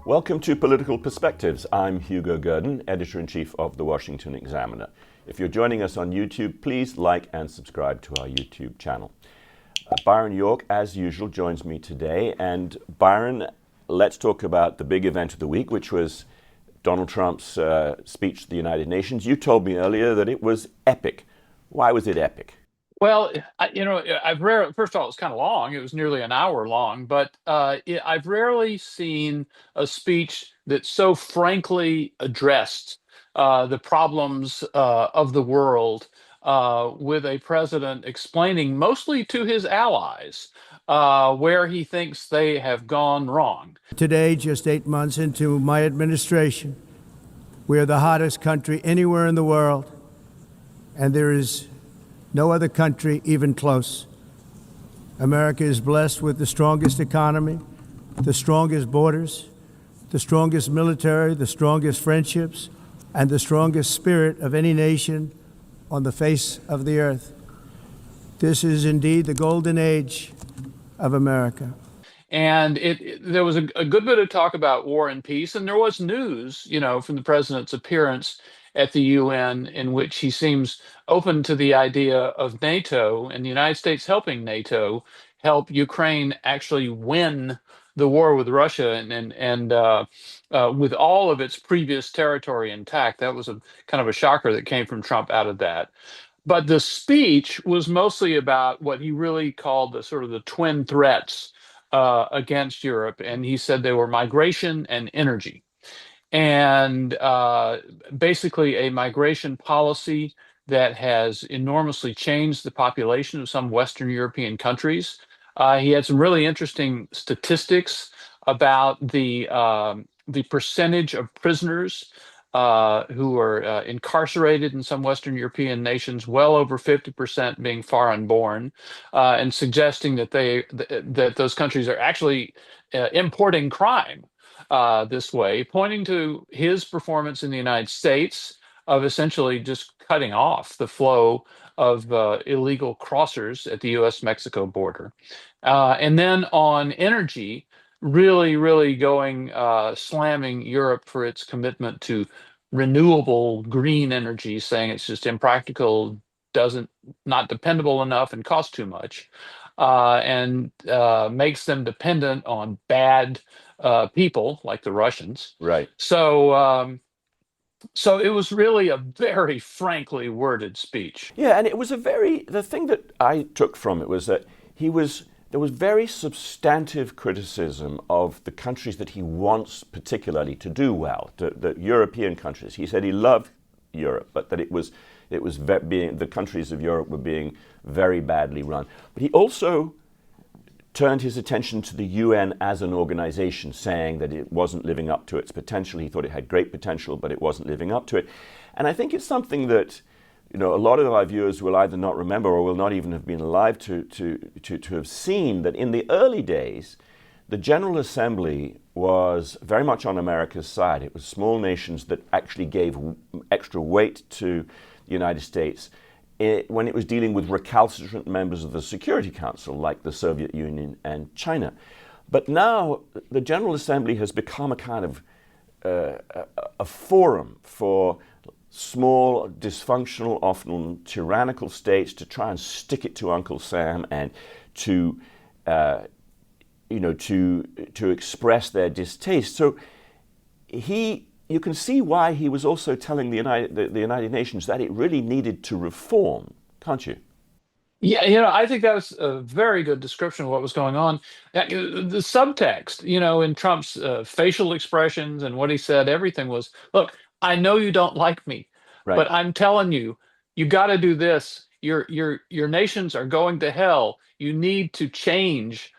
Welcome to Political Perspectives. I'm Hugo Gurdon, Editor-in-Chief of The Washington Examiner. If you're joining us on YouTube, please like and subscribe to our YouTube channel. Byron York, as usual, joins me today. And Byron, let's talk about the big event of the week, which was Donald Trump's speech to the United Nations. You told me earlier that it was epic. Why was it epic? Well, I've rarely, first of all, it was kind of long. It was nearly an hour long, but I've rarely seen a speech that so frankly addressed the problems of the world with a president explaining mostly to his allies where he thinks they have gone wrong. Today, just 8 months into my administration, we are the hottest country anywhere in the world, and there is no other country even close. America is blessed with the strongest economy, the strongest borders, the strongest military, the strongest friendships, and the strongest spirit of any nation on the face of the earth. This is indeed the golden age of America. And there was a good bit of talk about war and peace, and there was news, from the president's appearance at the UN, in which he seems open to the idea of NATO and the United States helping NATO help Ukraine actually win the war with Russia and with all of its previous territory intact. That was a kind of a shocker that came from Trump out of that. But the speech was mostly about what he really called the sort of the twin threats against Europe, and he said they were migration and energy, and basically a migration policy that has enormously changed the population of some Western European countries. He had some really interesting statistics about the percentage of prisoners who are incarcerated in some Western European nations, well over 50% being foreign-born, and suggesting that that those countries are actually importing crime this way, pointing to his performance in the United States of essentially just cutting off the flow of illegal crossers at the U.S.-Mexico border. And then on energy, really going slamming Europe for its commitment to renewable green energy, saying it's just impractical, doesn't not dependable enough, and costs too much, and makes them dependent on bad people like the Russians. Right. So it was really a very frankly worded speech. Yeah, and it was the thing that I took from it was that there was very substantive criticism of the countries that he wants particularly to do well, the European countries. He said he loved Europe, but that the countries of Europe were being very badly run. But he also turned his attention to the UN as an organization, saying that it wasn't living up to its potential. He thought it had great potential, but it wasn't living up to it. And I think it's something that a lot of our viewers will either not remember or will not even have been alive to have seen that in the early days, the General Assembly was very much on America's side. It was small nations that actually gave extra weight to the United States when it was dealing with recalcitrant members of the Security Council, like the Soviet Union and China. But now the General Assembly has become a kind of a forum for small, dysfunctional, often tyrannical states to try and stick it to Uncle Sam and to express their distaste. So you can see why he was also telling the United Nations that it really needed to reform, can't you? Yeah, I think that was a very good description of what was going on. The subtext, in Trump's facial expressions and what he said, everything was, look, I know you don't like me, Right. but I'm telling you, you got to do this. Your nations are going to hell. You need to change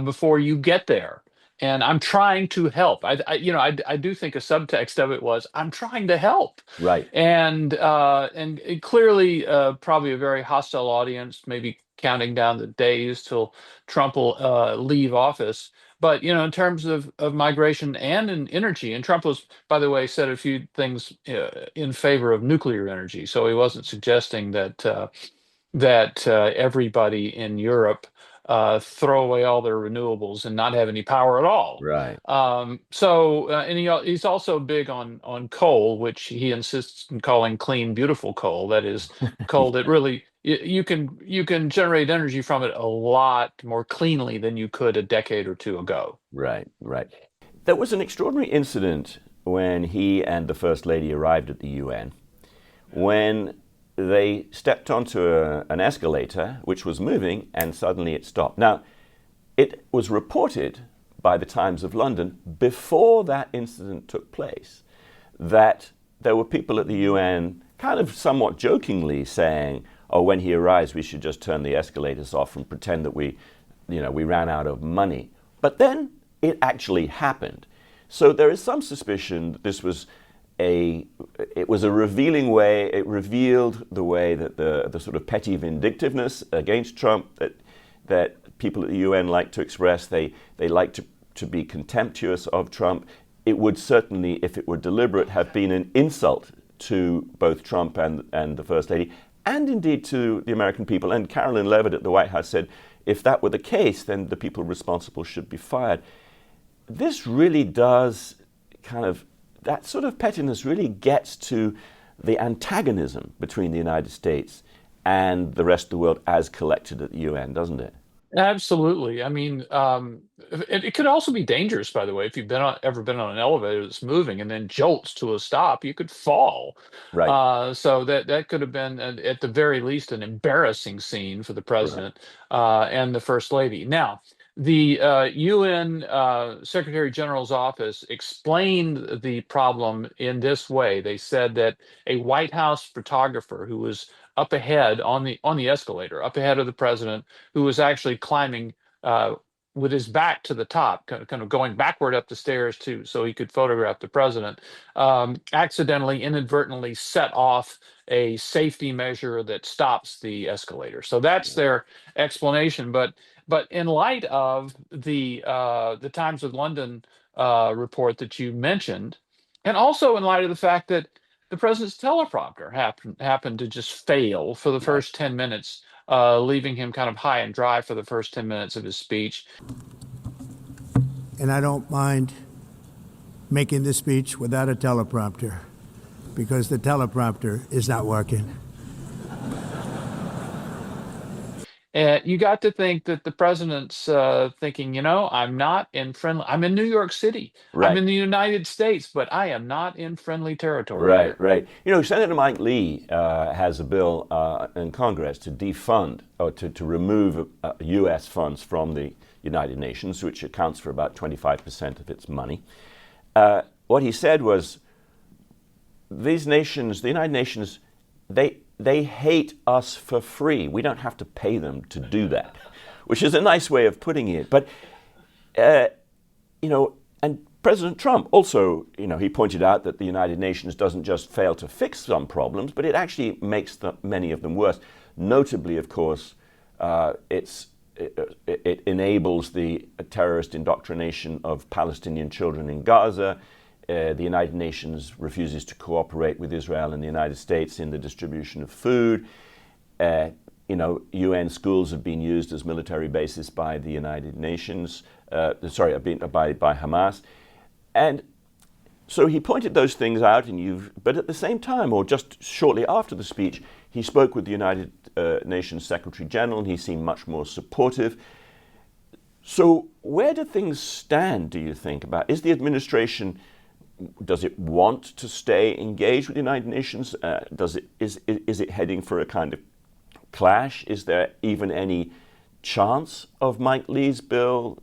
before you get there. And I'm trying to help. I do think a subtext of it was I'm trying to help, Right. and it clearly probably a very hostile audience, maybe counting down the days till Trump will leave office. But in terms of migration and in energy, and Trump was, by the way, said a few things in favor of nuclear energy, so he wasn't suggesting that everybody in Europe throw away all their renewables and not have any power at all. Right. And he's also big on coal, which he insists in calling clean, beautiful coal. That is coal that really you can generate energy from it a lot more cleanly than you could a decade or two ago. Right, right. There was an extraordinary incident when he and the First Lady arrived at the UN, when they stepped onto an escalator which was moving and suddenly it stopped. Now, it was reported by the Times of London before that incident took place that there were people at the UN kind of somewhat jokingly saying, oh, when he arrives, we should just turn the escalators off and pretend that we ran out of money. But then it actually happened. So there is some suspicion that this was it was a revealing way. It revealed the way that the sort of petty vindictiveness against Trump that people at the UN like to express. They like to be contemptuous of Trump. It would certainly, if it were deliberate, have been an insult to both Trump and the First Lady, and indeed to the American people. And Carolyn Levitt at the White House said, if that were the case, then the people responsible should be fired. This really does that sort of pettiness really gets to the antagonism between the United States and the rest of the world as collected at the UN, doesn't it? Absolutely. I mean, it could also be dangerous, by the way, if you've ever been on an elevator that's moving and then jolts to a stop, you could fall. Right, So that could have been, at the very least, an embarrassing scene for the right, president and the first lady. Now, the UN Secretary General's office explained the problem in this way. They said that a White House photographer who was up ahead on the escalator, up ahead of the president, who was actually climbing with his back to the top, kind of going backward up the stairs too, so he could photograph the president, accidentally, inadvertently set off a safety measure that stops the escalator. So that's their explanation. But in light of the Times of London report that you mentioned, and also in light of the fact that the president's teleprompter happened to just fail for the right. first 10 minutes, leaving him kind of high and dry for the first 10 minutes of his speech. And I don't mind making this speech without a teleprompter because the teleprompter is not working. And you got to think that the president's thinking, I'm in New York City. I'm Right. in the United States, but I am not in friendly territory Right, here. right. Senator Mike Lee has a bill in Congress to defund or to remove U.S. funds from the United Nations, which accounts for about 25% of its money. What he said was, these nations, the United Nations, they hate us for free. We don't have to pay them to do that, which is a nice way of putting it. But and President Trump also, he pointed out that the United Nations doesn't just fail to fix some problems, but it actually makes many of them worse. Notably, of course, it enables the terrorist indoctrination of Palestinian children in Gaza. The United Nations refuses to cooperate with Israel and the United States in the distribution of food. UN schools have been used as military bases by the United Nations, by Hamas. And so he pointed those things out, but at the same time, or just shortly after the speech, he spoke with the United Nations Secretary General, and he seemed much more supportive. So where do things stand, do you think, is the administration, does it want to stay engaged with the United Nations? Is it heading for a kind of clash? Is there even any chance of Mike Lee's bill,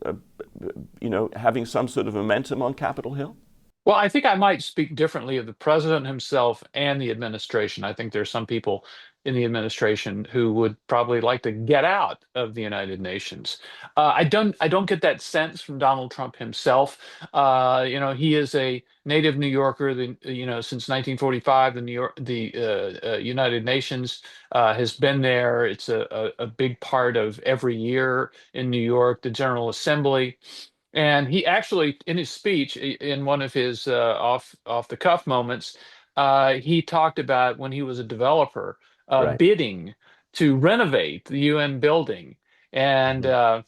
having some sort of momentum on Capitol Hill? Well, I think I might speak differently of the president himself and the administration. I think there's some people in the administration who would probably like to get out of the United Nations. I don't get that sense from Donald Trump himself. He is a native New Yorker. Since 1945, the United Nations has been there. It's a big part of every year in New York, the General Assembly. And he actually, in his speech, in one of his off the cuff moments, he talked about when he was a developer Right. bidding to renovate the UN building. And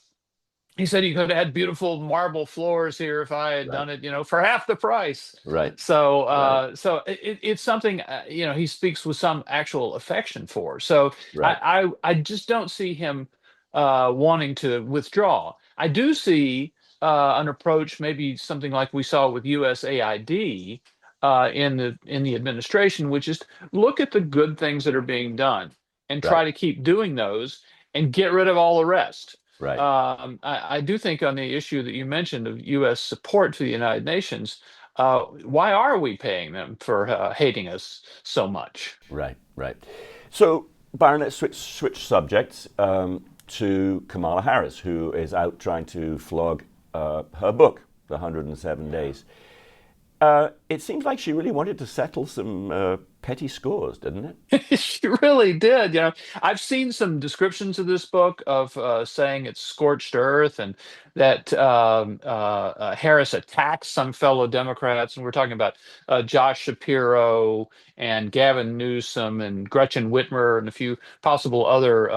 he said you could have had beautiful marble floors here if I had Right. done it, for half the price. Right. So, Right. it's something he speaks with some actual affection for. So Right. I just don't see him wanting to withdraw. I do see an approach, maybe something like we saw with USAID in the administration, which is look at the good things that are being done and Right. try to keep doing those and get rid of all the rest. Right. I do think on the issue that you mentioned of U.S. support to the United Nations, why are we paying them for hating us so much? Right. Right. So, Byron, let's switch subjects to Kamala Harris, who is out trying to flog her book, The 107 Days. It seems like she really wanted to settle some petty scores, didn't it? She really did. I've seen some descriptions of this book of saying it's scorched earth and that Harris attacks some fellow Democrats. And we're talking about Josh Shapiro and Gavin Newsom and Gretchen Whitmer and a few possible other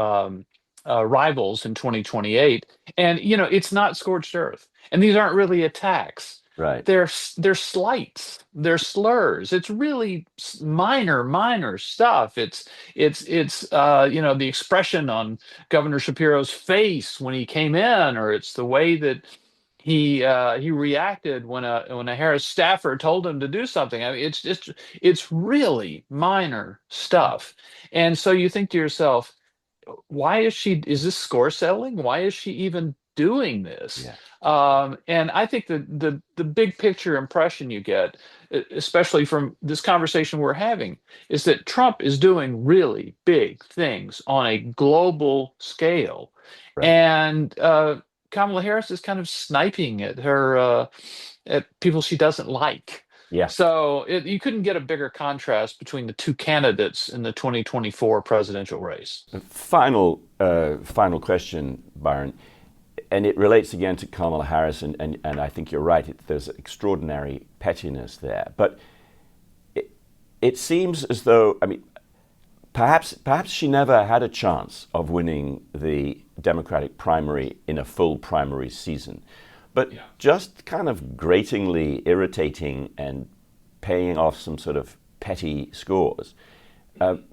rivals in 2028. And, it's not scorched earth. And these aren't really attacks. Right. They're slights, they're slurs. It's really minor stuff. It's the expression on Governor Shapiro's face when he came in, or it's the way that he reacted when a Harris staffer told him to do something. I mean, it's really minor stuff. And so you think to yourself, is this score settling? Why is she even doing this? Yeah. And I think the big picture impression you get, especially from this conversation we're having, is that Trump is doing really big things on a global scale. Right. And Kamala Harris is kind of sniping at her at people she doesn't like. Yeah. So you couldn't get a bigger contrast between the two candidates in the 2024 presidential race. Final question, Byron, and it relates again to Kamala Harris, and I think you're right. There's extraordinary pettiness there, but it seems as though, I mean, perhaps she never had a chance of winning the Democratic primary in a full primary season. But just kind of gratingly irritating and paying off some sort of petty scores.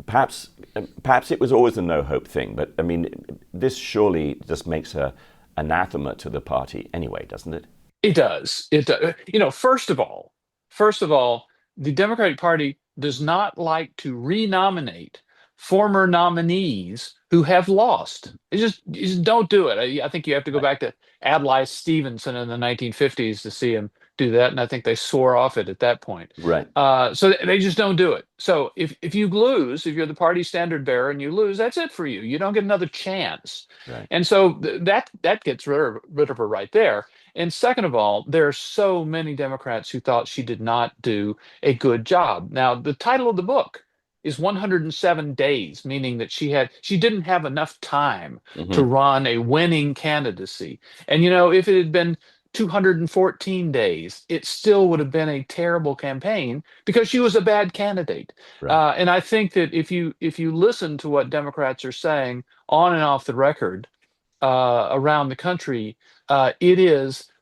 Perhaps it was always a no-hope thing, but I mean, this surely just makes her anathema to the party anyway, doesn't it? It does. It does. First of all, the Democratic Party does not like to renominate former nominees who have lost. You just don't do it. I think you have to go back to Adlai Stevenson in the 1950s to see him do that, and I think they swore off it at that point. Right. So they just don't do it. So if you lose, if you're the party standard bearer and you lose, that's it for you. You don't get another chance. Right. And so that gets rid of her right there. And second of all, there are so many Democrats who thought she did not do a good job. Now, the title of the book is 107 days, meaning that she didn't have enough time to run a winning candidacy. And if it had been 214 days, it still would have been a terrible campaign because she was a bad candidate. Right. And I think that if you listen to what Democrats are saying on and off the record around the country,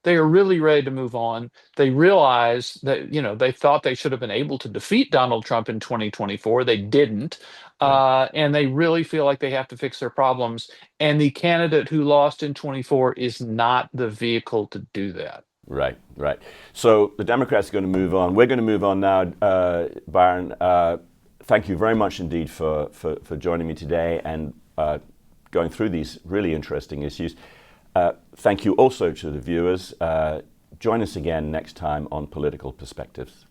they are really ready to move on. They realize that, they thought they should have been able to defeat Donald Trump in 2024. They didn't. And they really feel like they have to fix their problems. And the candidate who lost in 24 is not the vehicle to do that. Right, right. So the Democrats are going to move on. We're going to move on now, Byron. Thank you very much indeed for joining me today and going through these really interesting issues. Thank you also to the viewers. Join us again next time on Political Perspectives.